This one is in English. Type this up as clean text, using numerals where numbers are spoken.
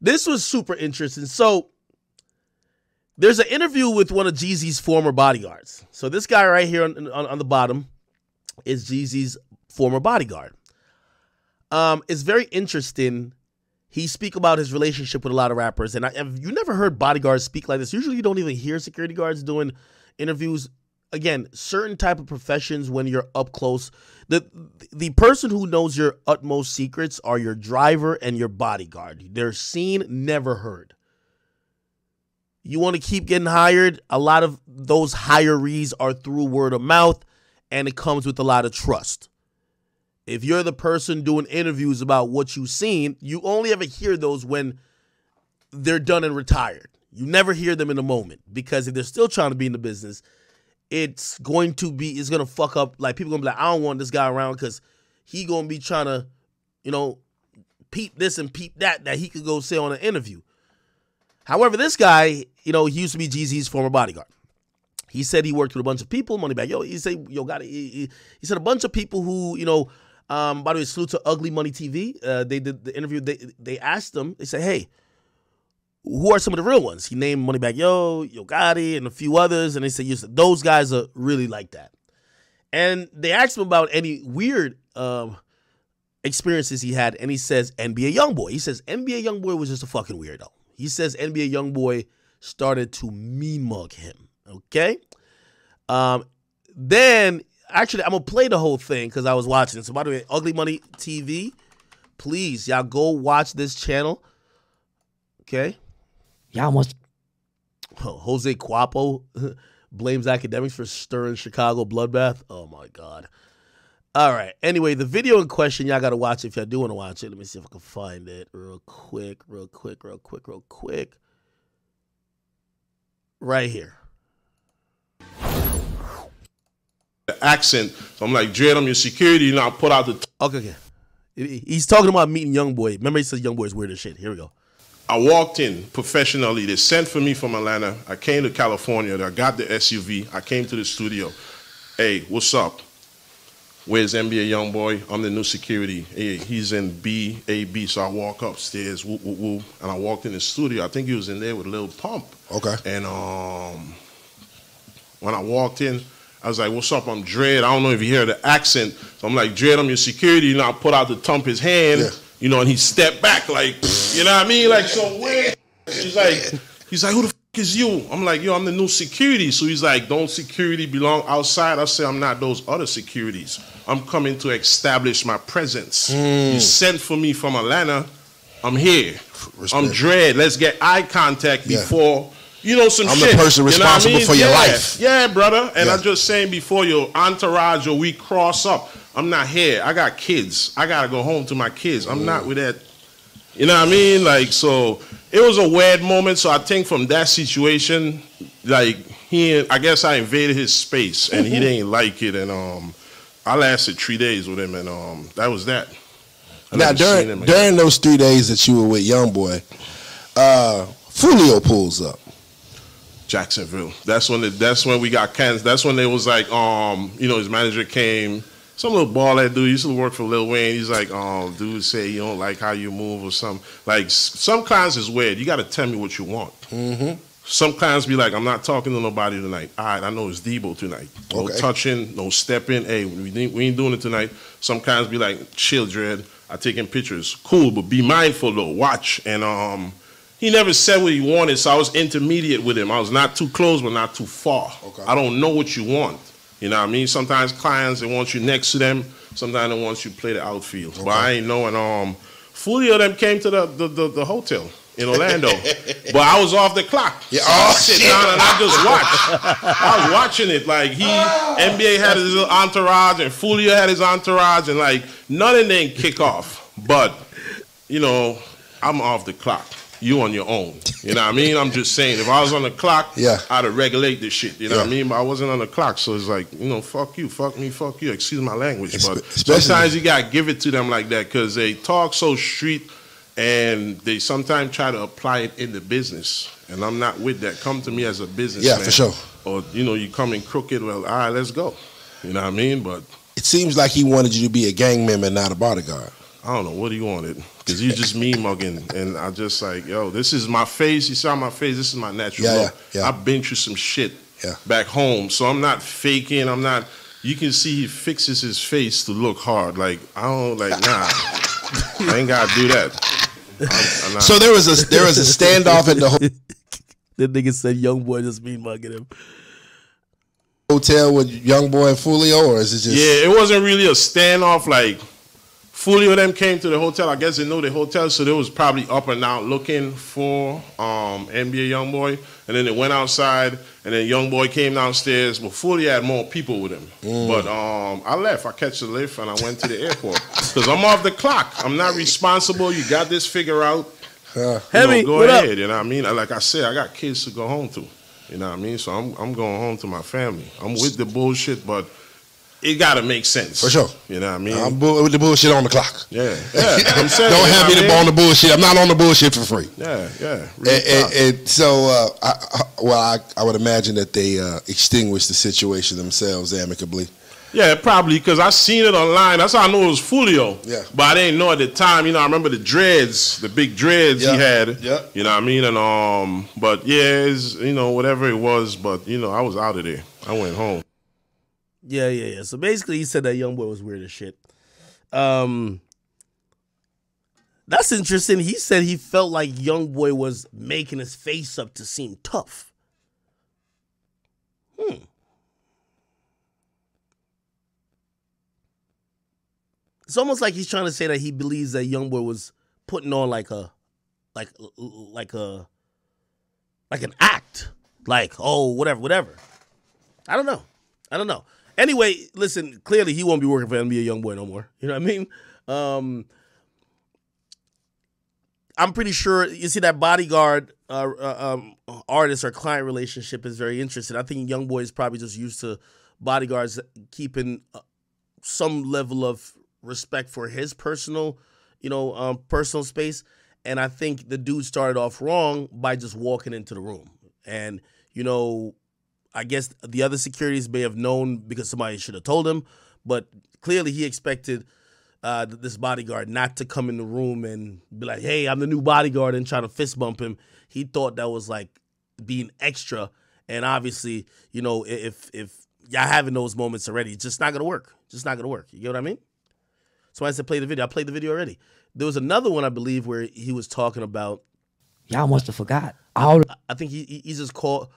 this was super interesting. So there's an interview with one of Jeezy's former bodyguards. So this guy right here on the bottom is Jeezy's former bodyguard. It's very interesting. He speak about his relationship with a lot of rappers. And you never heard bodyguards speak like this. Usually you don't even hear security guards doing interviews. Again, certain type of professions when you're up close. The person who knows your utmost secrets are your driver and your bodyguard. They're seen, never heard. You want to keep getting hired, a lot of those hirees are through word of mouth, and it comes with a lot of trust. If you're the person doing interviews about what you've seen, you only ever hear those when they're done and retired. You never hear them in the moment, because if they're still trying to be in the business, it's going to fuck up. Like, people going to be like, I don't want this guy around because he going to be trying to, peep this and peep that he could go say on an interview. However, this guy, he used to be Jeezy's former bodyguard. He said he worked with a bunch of people, Moneybag. He said a bunch of people who, by the way, salute to Ugly Money TV. They did the interview. They asked him, they said, hey, who are some of the real ones? He named Moneybag Yo Gotti, and a few others. And they said, those guys are really like that. And they asked him about any weird experiences he had. And he says, NBA Youngboy. He says, NBA Youngboy was just a fucking weirdo. He says NBA Youngboy started to mean mug him. Okay? Then, actually, I'm going to play the whole thing because I was watching it. So, by the way, Ugly Money TV, please, y'all go watch this channel. Okay? Y'all must. Jose Cuapo blames Akademiks for stirring Chicago bloodbath. Oh, my God. All right. Anyway, the video in question, y'all got to watch it if y'all do want to watch it. Let me see if I can find it real quick. Right here. The accent. So I'm like, Dread, I'm your security. I put out the... Okay. He's talking about meeting Youngboy. Remember, he says Youngboy is weird as shit. Here we go. I walked in professionally. They sent for me from Atlanta. I came to California. I got the SUV. I came to the studio. Hey, what's up? Where's NBA Youngboy? I'm the new security. Hey, he's in B. So I walk upstairs, woo, woo, woo, and I walked in the studio. I think he was in there with a little pump. Okay. And when I walked in, I was like, what's up? I'm Dread. I don't know if you hear the accent. So I'm like, Dread, I'm your security. I put out to thump his hand, and he stepped back like, you know what I mean? Like, so where? He's like, who the is you? I'm like, yo, I'm the new security. So he's like, don't security belong outside? I say, I'm not those other securities. I'm coming to establish my presence. You sent for me from Atlanta. I'm here. Respect. I'm Dread. Let's get eye contact before, some I'm shit. the person responsible for your life. Yeah, brother. And I'm just saying, before your entourage or we cross up, I'm not here. I got kids. I got to go home to my kids. I'm not with that. You know what I mean? Like, so it was a weird moment. So I think from that situation, like, I guess I invaded his space and he didn't like it. And I lasted 3 days with him, and that was that. Now, during those 3 days that you were with Youngboy, Foolio pulls up. Jacksonville. That's when we got canceled. That's when it was like, his manager came. Some little baller dude used to work for Lil Wayne. He's like, dude say you don't like how you move or something. Like, some clients is weird. You got to tell me what you want. Some clients be like, I'm not talking to nobody tonight. All right, I know it's Debo tonight. No touching, no stepping. Hey, we ain't doing it tonight. Some clients be like, chill, Dread. I taking pictures. Cool, but be mindful though. Watch. And he never said what he wanted, so I was intermediate with him. I was not too close, but not too far. I don't know what you want. You know what I mean? Sometimes clients, they want you next to them. Sometimes they want you to play the outfield. But I ain't know. And Foolio them came to the hotel in Orlando. But I was off the clock. Yeah. So I sit down and I just watched. I was watching it. Like, NBA had his little entourage and Foolio had his entourage, and like none of them kick off. But, I'm off the clock. You on your own. You know what I mean? I'm just saying, if I was on the clock, I'd have regulate this shit. You know what I mean? But I wasn't on the clock, so it's like, fuck you, fuck me, fuck you. Excuse my language. But sometimes you got to give it to them like that because they talk so street and they sometimes try to apply it in the business. And I'm not with that. Come to me as a businessman. Yeah, for sure. Or, you come in crooked, well, all right, let's go. You know what I mean? But it seems like he wanted you to be a gang member, not a bodyguard. I don't know what he wanted, because you just me mugging, and I just like, yo, this is my face. You saw my face. This is my natural look. I've been through some shit back home, so I'm not faking. I'm not. You can see he fixes his face to look hard. Like I don't like nah. I ain't gotta do that. I'm so there was a standoff at the The nigga said Youngboy just mean mugging him. Hotel with Youngboy and Foolio, or is it just? Yeah, it wasn't really a standoff. Like Foolio and them came to the hotel. I guess they know the hotel, so they was probably up and out looking for NBA Youngboy. And then they went outside, and then Youngboy came downstairs. But Foolio had more people with him. But I left. I catch the lift, and I went to the airport. Because I'm off the clock. I'm not responsible. You got this figure out. Heavy, go what ahead. Up? You know what I mean? Like I said, I got kids to go home to. You know what I mean? So I'm going home to my family. I'm with the bullshit, but it got to make sense. For sure. You know what I mean? I'm with the bullshit on the clock. Yeah. I'm saying, don't have me on the bullshit. I'm not on the bullshit for free. Yeah. And so, I would imagine that they extinguished the situation themselves amicably. Yeah, probably, because I seen it online. That's how I knew it was Foolio. Yeah. But I didn't know at the time. You know, I remember the dreads, the big dreads he had. Yeah. You know what I mean? And but yeah, it's, you know, whatever it was. But you know, I was out of there. I went home. Yeah. So basically, he said that Youngboy was weird as shit. That's interesting. He said he felt like Youngboy was making his face up to seem tough. It's almost like he's trying to say that he believes that Youngboy was putting on like an act, like, oh, whatever. I don't know. Anyway, listen, clearly he won't be working for NBA Youngboy no more. You know what I mean? I'm pretty sure, you see, that Bodyguard artist or client relationship is very interesting. I think Youngboy is probably just used to bodyguards keeping some level of respect for his personal space. And I think the dude started off wrong by just walking into the room. And, I guess the other securities may have known because somebody should have told him, but clearly he expected this bodyguard not to come in the room and be like, hey, I'm the new bodyguard, and try to fist bump him. He thought that was like being extra. And obviously, if y'all having those moments already, it's just not going to work. You get what I mean? So I said, play the video. I played the video already. There was another one, I believe, where he was talking about. Y'all must have forgot. I think he just called